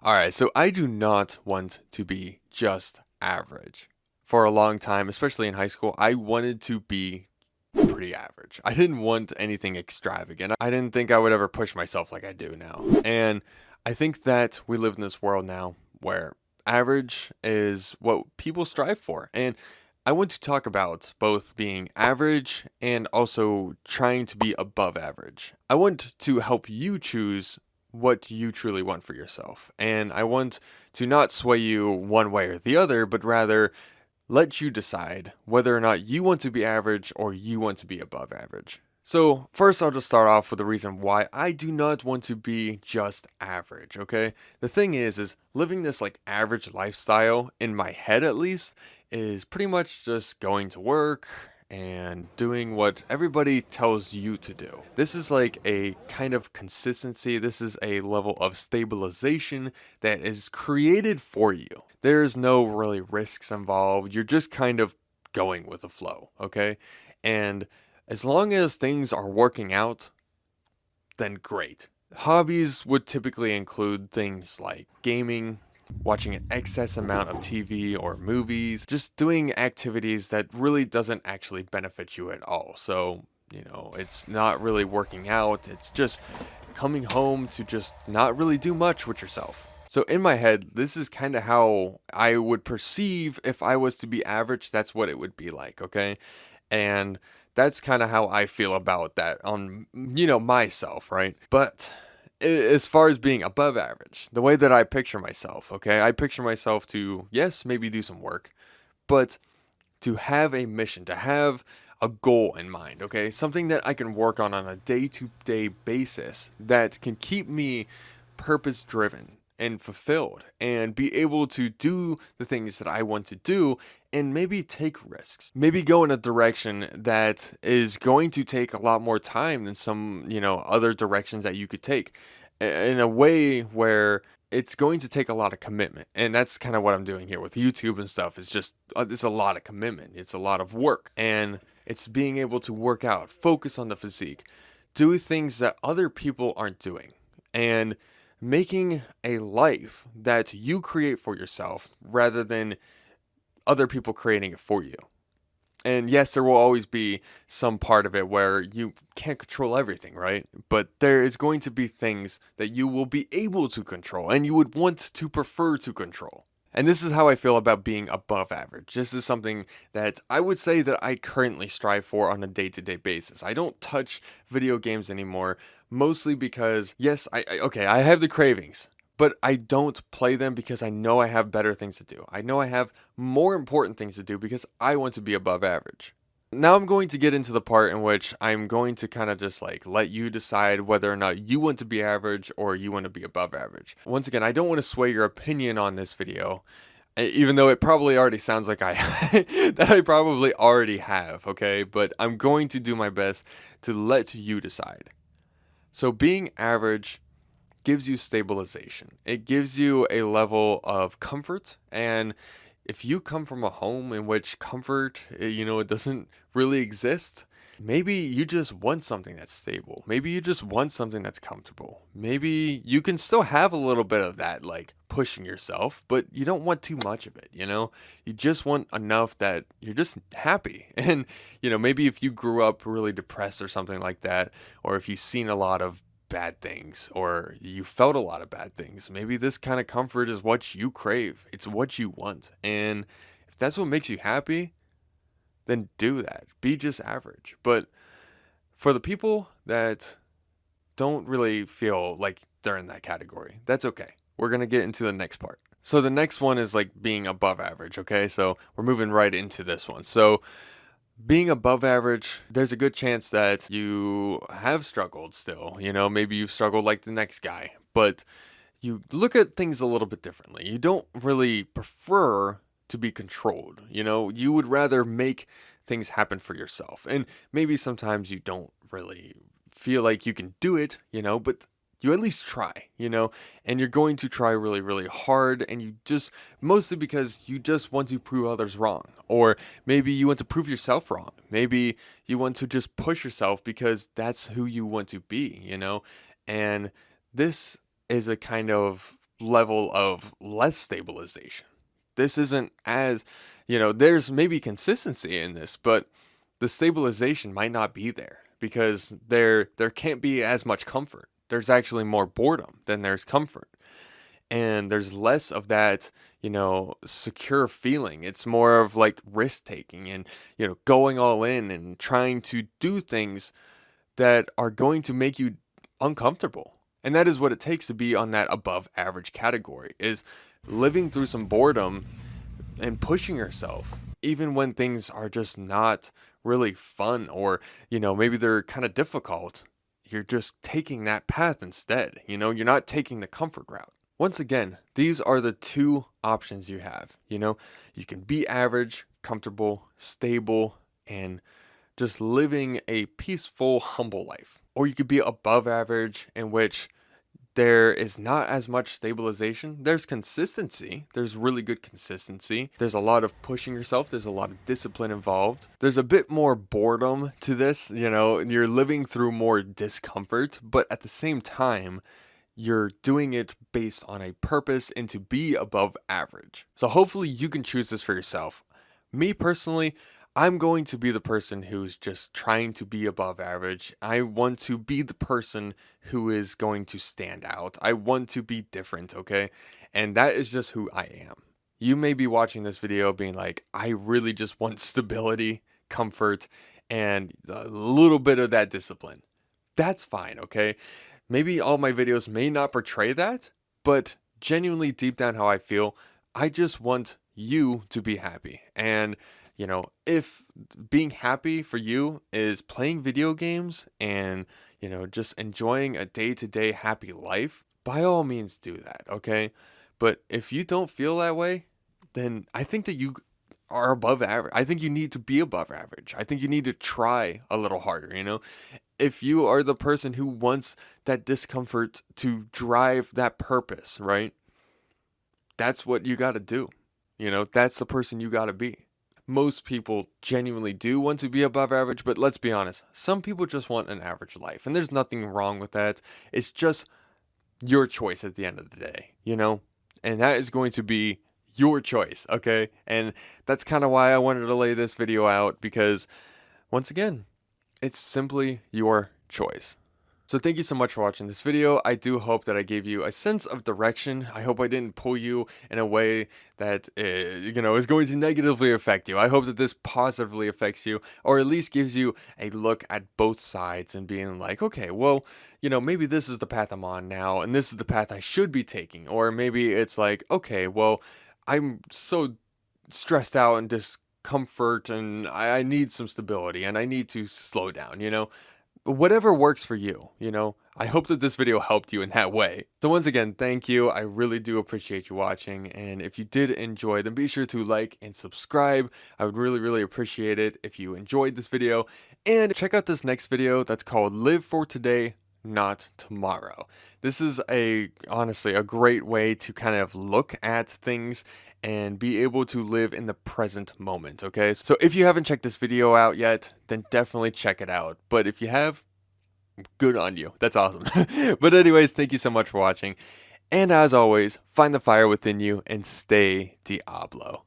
Alright, so I do not want to be just average. For a long time, especially in high school, I wanted to be pretty average. I didn't want anything extravagant. I didn't think I would ever push myself like I do now. And I think that we live in this world now where average is what people strive for. And I want to talk about both being average and also trying to be above average. I want to help you choose what you truly want for yourself. And I want to not sway you one way or the other, but rather let you decide whether or not you want to be average or you want to be above average. So first I'll just start off with the reason why I do not want to be just average, okay? The thing is living this like average lifestyle, in my head at least, is pretty much just going to work and doing what everybody tells you to do. This is like a kind of consistency. This is a level of stabilization that is created for you. There's no really risks involved. You're just kind of going with the flow, okay? And as long as things are working out, then great. Hobbies would typically include things like gaming, watching an excess amount of TV or movies, just doing activities that really doesn't actually benefit you at all. So, it's not really working out. It's just coming home to just not really do much with yourself. So in my head, this is kind of how I would perceive if I was to be average. That's what it would be like, okay? And that's kind of how I feel about that on, myself, right? But as far as being above average, the way that I picture myself, okay, I picture myself to, yes, maybe do some work, but to have a mission, to have a goal in mind, okay, something that I can work on a day-to-day basis that can keep me purpose-driven and fulfilled and be able to do the things that I want to do and maybe take risks, maybe go in a direction that is going to take a lot more time than some, other directions that you could take, in a way where it's going to take a lot of commitment. And that's kind of what I'm doing here with YouTube and stuff. It's just, it's a lot of commitment. It's a lot of work, and it's being able to work out, focus on the physique, do things that other people aren't doing, and making a life that you create for yourself rather than other people creating it for you. And yes, there will always be some part of it where you can't control everything, right? But there is going to be things that you will be able to control and you would want to prefer to control. And this is how I feel about being above average. This is something that I would say that I currently strive for on a day-to-day basis. I don't touch video games anymore, mostly because, yes, I have the cravings, but I don't play them because I know I have better things to do. I know I have more important things to do because I want to be above average. Now I'm going to get into the part in which I'm going to kind of just like let you decide whether or not you want to be average or you want to be above average. Once again, I don't want to sway your opinion on this video, even though it probably already sounds like that I probably already have, okay? But I'm going to do my best to let you decide. So being average gives you stabilization. It gives you a level of comfort, and if you come from a home in which comfort, it doesn't really exist, maybe you just want something that's stable. Maybe you just want something that's comfortable. Maybe you can still have a little bit of that, like pushing yourself, but you don't want too much of it, You just want enough that you're just happy. And, maybe if you grew up really depressed or something like that, or if you've seen a lot of bad things or you felt a lot of bad things, maybe this kind of comfort is what you crave. It's what you want. And if that's what makes you happy, then do that. Be just average. But for the people that don't really feel like they're in that category, that's okay. We're going to get into the next part. So the next one is like being above average, okay? So we're moving right into this one. So being above average, there's a good chance that you have struggled still. Maybe you've struggled like the next guy, but you look at things a little bit differently. You don't really prefer to be controlled. You would rather make things happen for yourself. And maybe sometimes you don't really feel like you can do it, but you at least try, and you're going to try really, really hard, and you just, mostly because you just want to prove others wrong, or maybe you want to prove yourself wrong. Maybe you want to just push yourself because that's who you want to be, and this is a kind of level of less stabilization. This isn't as, there's maybe consistency in this, but the stabilization might not be there because there can't be as much comfort. There's actually more boredom than there's comfort. And there's less of that, secure feeling. It's more of like risk taking and, going all in and trying to do things that are going to make you uncomfortable. And that is what it takes to be on that above average category, is living through some boredom and pushing yourself, even when things are just not really fun, or, maybe they're kind of difficult. You're just taking that path instead. You're not taking the comfort route. Once again, these are the two options you have. You can be average, comfortable, stable, and just living a peaceful, humble life. Or you could be above average, in which there is not as much stabilization. There's consistency. There's really good consistency. There's a lot of pushing yourself. There's a lot of discipline involved. There's a bit more boredom to this. You're living through more discomfort, but at the same time, you're doing it based on a purpose and to be above average. So hopefully you can choose this for yourself. Me personally, I'm going to be the person who's just trying to be above average. I want to be the person who is going to stand out. I want to be different, okay? And that is just who I am. You may be watching this video being like, I really just want stability, comfort, and a little bit of that discipline. That's fine, okay? Maybe all my videos may not portray that, but genuinely deep down how I feel, I just want you to be happy. And, if being happy for you is playing video games and, just enjoying a day-to-day happy life, by all means do that, okay? But if you don't feel that way, then I think that you are above average. I think you need to be above average. I think you need to try a little harder, If you are the person who wants that discomfort to drive that purpose, right? That's what you got to do. That's the person you got to be. Most people genuinely do want to be above average, but let's be honest. Some people just want an average life, and there's nothing wrong with that. It's just your choice at the end of the day, And that is going to be your choice, okay? And that's kind of why I wanted to lay this video out, because once again, it's simply your choice. So thank you so much for watching this video. I do hope that I gave you a sense of direction. I hope I didn't pull you in a way that, is going to negatively affect you. I hope that this positively affects you, or at least gives you a look at both sides and being like, okay, well, maybe this is the path I'm on now, and this is the path I should be taking. Or maybe it's like, okay, well, I'm so stressed out and discomfort, and I need some stability, and I need to slow down, Whatever works for you, I hope that this video helped you in that way. So once again, thank you. I really do appreciate you watching. And if you did enjoy, then be sure to like and subscribe. I would really, really appreciate it if you enjoyed this video. And check out this next video that's called Live for Today, Not Tomorrow. This is honestly a great way to kind of look at things and be able to live in the present moment, okay? So if you haven't checked this video out yet, then definitely check it out. But if you have, good on you. That's awesome. But anyways, thank you so much for watching. And as always, find the fire within you and stay Diablo.